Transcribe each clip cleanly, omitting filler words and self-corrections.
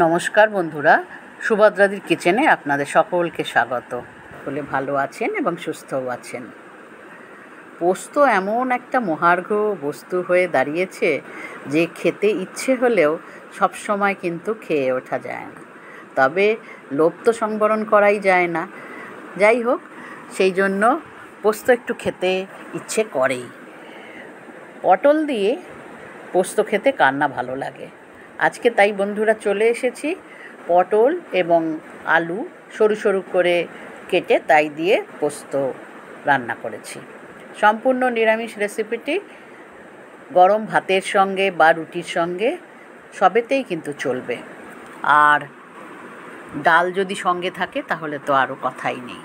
নমস্কার বন্ধুরা, সুভদ্রাদির কিচেনে আপনাদের সকলকে স্বাগত। বলে ভালো আছেন এবং সুস্থও আছেন। পোস্ত এমন একটা মহার্ঘ বস্তু হয়ে দাঁড়িয়েছে যে খেতে ইচ্ছে হলেও সবসময় কিন্তু খেয়ে ওঠা যায় না। তবে লোভ তো সংবরণ করাই যায় না। যাই হোক, সেই জন্য পোস্ত একটু খেতে ইচ্ছে করেই। পটল দিয়ে পোস্ত খেতে কার না ভালো লাগে। আজকে তাই বন্ধুরা চলে এসেছি পটল এবং আলু সরু সরু করে কেটে তাই দিয়ে পোস্ত রান্না করেছি। সম্পূর্ণ নিরামিষ রেসিপিটি গরম ভাতের সঙ্গে বা রুটির সঙ্গে সবেতেই কিন্তু চলবে। আর ডাল যদি সঙ্গে থাকে তাহলে তো আরও কথাই নেই।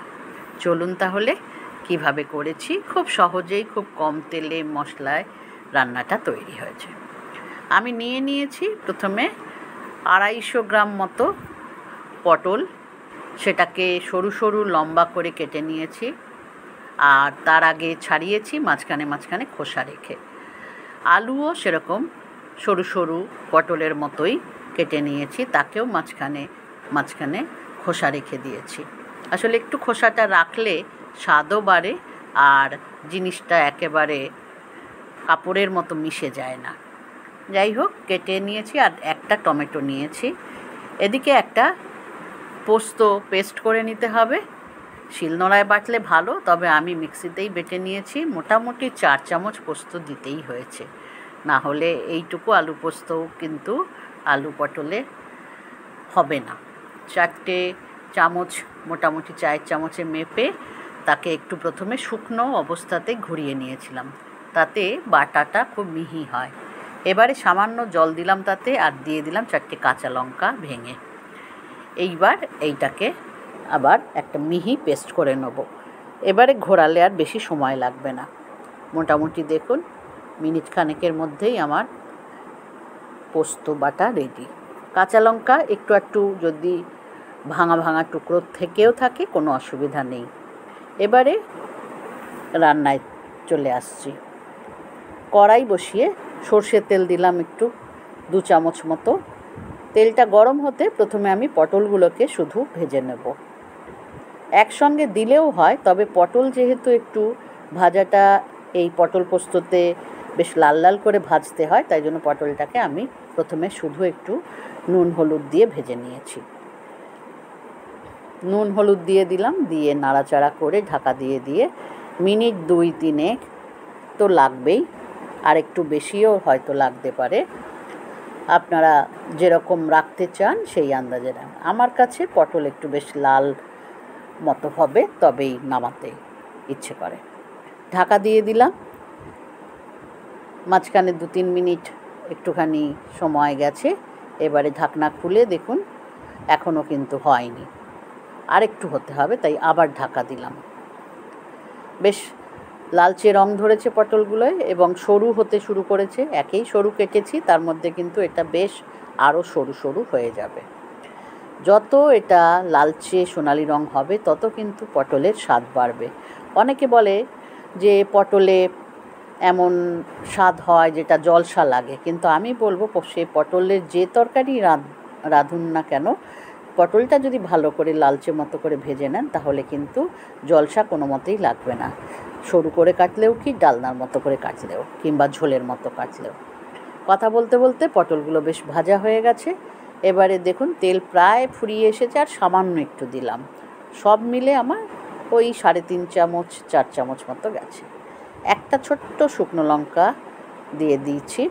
চলুন তাহলে কিভাবে করেছি। খুব সহজেই খুব কম তেলে মশলায় রান্নাটা তৈরি হয়েছে। আমি নিয়েছি প্রথমে 250 গ্রাম মতো পটল। সেটাকে সরু সরু লম্বা করে কেটে নিয়েছি, আর তার আগে ছাড়িয়েছি মাঝখানে মাঝখানে খোসা রেখে। আলুও সেরকম সরু সরু পটলের মতোই কেটে নিয়েছি, তাকেও মাঝখানে মাঝখানে খোসা রেখে দিয়েছি। আসলে একটু খোসাটা রাখলে স্বাদও বাড়ে আর জিনিসটা একেবারে কাপড়ের মতো মিশে যায় না। যাই হোক, কেটে নিয়েছি। আর একটা টমেটো নিয়েছি। এদিকে একটা পোস্ত পেস্ট করে নিতে হবে। শিলনোড়ায় বাটলে ভালো, তবে আমি মিক্সিতেই বেটে নিয়েছি। মোটামুটি 4 চামচ পোস্ত দিতেই হয়েছে, না হলে এইটুকু আলু পোস্তও কিন্তু আলু পটলে হবে না। 4টে চামচ মোটামুটি 4 চামচে মেপে তাকে একটু প্রথমে শুকনো অবস্থাতে ঘুরিয়ে নিয়েছিলাম, তাতে বাটাটা খুব মিহি হয়। এবারে সামান্য জল দিলাম তাতে, আর দিয়ে দিলাম 4টে কাঁচা লঙ্কা ভেঙে। এইবার এইটাকে আবার একটা মিহি পেস্ট করে নেব। এবারে ঘোরালে আর বেশি সময় লাগবে না। মোটামুটি দেখুন মিনিট খানেকের মধ্যেই আমার পোস্ত বাটা রেডি। কাঁচা লঙ্কা একটু একটু যদি ভাঙা ভাঙা টুকরো থেকেও থাকে কোনো অসুবিধা নেই। এবারে রান্নায় চলে আসছি। কড়াই বসিয়ে সর্ষের তেল দিলাম একটু 2 চামচ মতো। তেলটা গরম হতে প্রথমে আমি পটলগুলোকে শুধু ভেজে নেব। একসঙ্গে দিলেও হয়, তবে পটল যেহেতু একটু ভাজাটা এই পটল পোস্ততে বেশ লাল লাল করে ভাজতে হয়, তাই জন্য পটলটাকে আমি প্রথমে শুধু একটু নুন হলুদ দিয়ে ভেজে নিয়েছি। নুন হলুদ দিয়ে দিলাম, দিয়ে নাড়াচাড়া করে ঢাকা দিয়ে মিনিট 2-3 তো লাগবেই, আর একটু বেশিও হয়তো লাগতে পারে। আপনারা যেরকম রাখতে চান সেই আন্দাজে রান। আমার কাছে পটল একটু বেশ লাল মতো হবে, তবেই নামাতে ইচ্ছে করে। ঢাকা দিয়ে দিলাম। মাঝখানে 2-3 মিনিট একটুখানি সময় গেছে। এবারে ঢাকনা খুলে দেখুন এখনও কিন্তু হয়নি, আর একটু হতে হবে, তাই আবার ঢাকা দিলাম। বেশ লালচে রং ধরেছে পটলগুলোয় এবং সরু হতে শুরু করেছে। একেই সরু কেটেছি, তার মধ্যে কিন্তু এটা বেশ আরও সরু সরু হয়ে যাবে। যত এটা লালচে সোনালি রং হবে তত কিন্তু পটলের স্বাদ বাড়বে। অনেকে বলে যে পটলে এমন স্বাদ হয় যেটা জলসা লাগে, কিন্তু আমি বলবো সে পটলের যে তরকারি রাঁধুন না কেন, পটলটা যদি ভালো করে লালচে মতো করে ভেজে নেন তাহলে কিন্তু জলসা কোনো মতেই লাগবে না। সরু করে কাটলেও কি, ডালনার মতো করে কাটলেও, কিংবা ঝোলের মতো কাটলেও। কথা বলতে বলতে পটলগুলো বেশ ভাজা হয়ে গেছে। এবারে দেখুন তেল প্রায় ফুরিয়ে এসেছে, আর সামান্য একটু দিলাম। সব মিলে আমার ওই 3.5 চামচ 4 চামচ মতো গেছে। একটা ছোট্ট শুকনো লঙ্কা দিয়ে দিয়েছি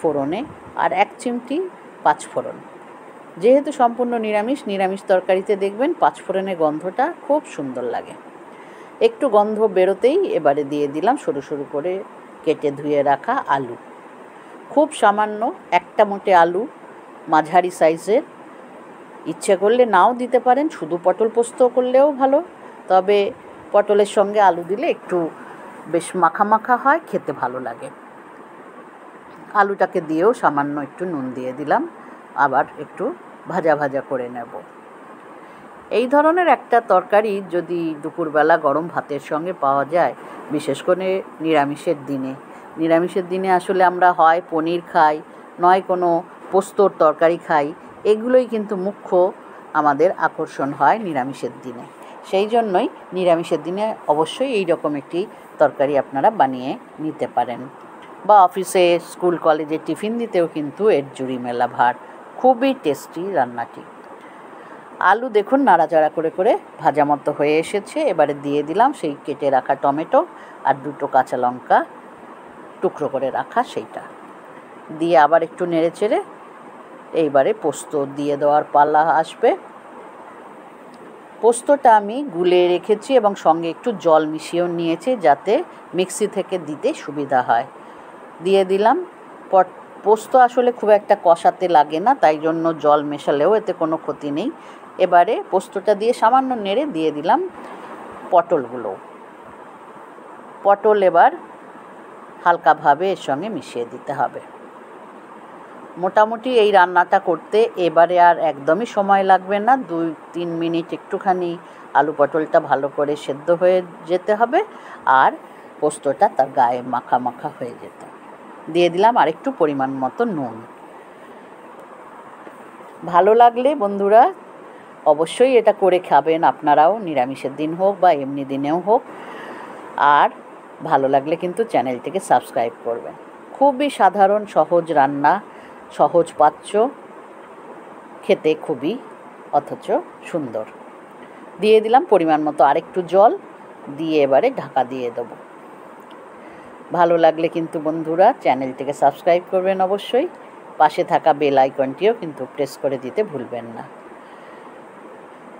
ফোড়নে, আর 1 চিমটি 5 ফোড়ন। যেহেতু সম্পূর্ণ নিরামিষ তরকারিতে দেখবেন 5 ফোড়নের গন্ধটা খুব সুন্দর লাগে। একটু গন্ধ বেরোতেই এবারে দিয়ে দিলাম সরু সরু করে কেটে ধুয়ে রাখা আলু। খুব সামান্য, একটা মোটে আলু, মাঝারি সাইজের। ইচ্ছে করলে নাও দিতে পারেন, শুধু পটল পোস্ত করলেও ভালো, তবে পটলের সঙ্গে আলু দিলে একটু বেশ মাখা মাখা হয়, খেতে ভালো লাগে। আলুটাকে দিয়েও সামান্য একটু নুন দিয়ে দিলাম, আবার একটু ভাজা ভাজা করে নেব। এই ধরনের একটা তরকারি যদি দুপুরবেলা গরম ভাতের সঙ্গে পাওয়া যায়, বিশেষ করে নিরামিষের দিনে আসলে আমরা হয় পনির খাই, নয় কোনো পোস্তর তরকারি খাই। এগুলোই কিন্তু মুখ্য আমাদের আকর্ষণ হয় নিরামিষের দিনে। সেই জন্যই নিরামিষের দিনে অবশ্যই এই রকম একটি তরকারি আপনারা বানিয়ে নিতে পারেন, বা অফিসে স্কুল কলেজে টিফিন দিতেও কিন্তু এর জুড়ি মেলা ভার। খুবই টেস্টি রান্নাটি। আলু দেখুন নাড়াচাড়া করে করে ভাজা মতো হয়ে এসেছে। এবারে দিয়ে দিলাম সেই কেটে রাখা টমেটো আর 2টো কাঁচা লঙ্কা টুকরো করে রাখা, সেইটা দিয়ে আবার একটু নেড়ে চেড়ে এইবারে পোস্ত দিয়ে দেওয়ার পালা আসবে। পোস্তটা আমি গুলে রেখেছি এবং সঙ্গে একটু জল মিশিয়েও নিয়েছি, যাতে মিক্সি থেকে দিতে সুবিধা হয়। দিয়ে দিলাম। পোস্ত আসলে খুব একটা কষাতে লাগে না, তাই জন্য জল মেশালেও এতে কোনো ক্ষতি নেই। এবারে পোস্তটা দিয়ে সামান্য নেড়ে দিয়ে দিলাম পটলগুলো। পটল এবার হালকাভাবে এর সঙ্গে মিশিয়ে দিতে হবে। মোটামুটি এই রান্নাটা করতে এবারে আর একদমই সময় লাগবে না। 2-3 মিনিট একটুখানি আলু পটলটা ভালো করে সেদ্ধ হয়ে যেতে হবে, আর পোস্তটা তার গায়ে মাখা মাখা হয়ে যেতে। দিয়ে দিলাম আরেকটু পরিমাণ মতো নুন। ভালো লাগলে বন্ধুরা অবশ্যই এটা করে খাবেন আপনারাও, নিরামিষের দিন হোক বা এমনি দিনেও হোক। আর ভালো লাগলে কিন্তু চ্যানেলটিকে সাবস্ক্রাইব করবেন। খুবই সাধারণ সহজ রান্না, সহজ পাচ্য, খেতে খুবই অথচ সুন্দর। দিয়ে দিলাম পরিমাণ মতো আরেকটু জল, দিয়ে এবারে ঢাকা দিয়ে দেবো। ভালো লাগলে কিন্তু বন্ধুরা চ্যানেলটিকে সাবস্ক্রাইব করবেন অবশ্যই। পাশে থাকা বেল আইকনটিও কিন্তু প্রেস করে দিতে ভুলবেন না।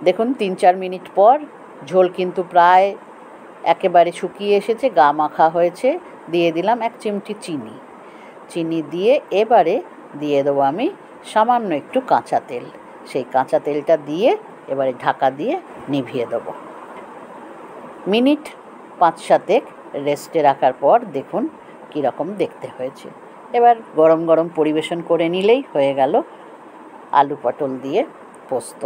দেখুন 3-4 মিনিট পর ঝোল কিন্তু প্রায় একেবারে শুকিয়ে এসেছে, গা মাখা হয়েছে। দিয়ে দিলাম 1 চিমটি চিনি। চিনি দিয়ে এবারে দিয়ে দেবো আমি সামান্য একটু কাঁচা তেল। সেই কাঁচা তেলটা দিয়ে এবারে ঢাকা দিয়ে নিভিয়ে দেবো। মিনিট 5-7 রেস্টে রাখার পর দেখুন কীরকম দেখতে হয়েছে। এবার গরম গরম পরিবেশন করে নিলেই হয়ে গেল আলু পটল দিয়ে পোস্ত।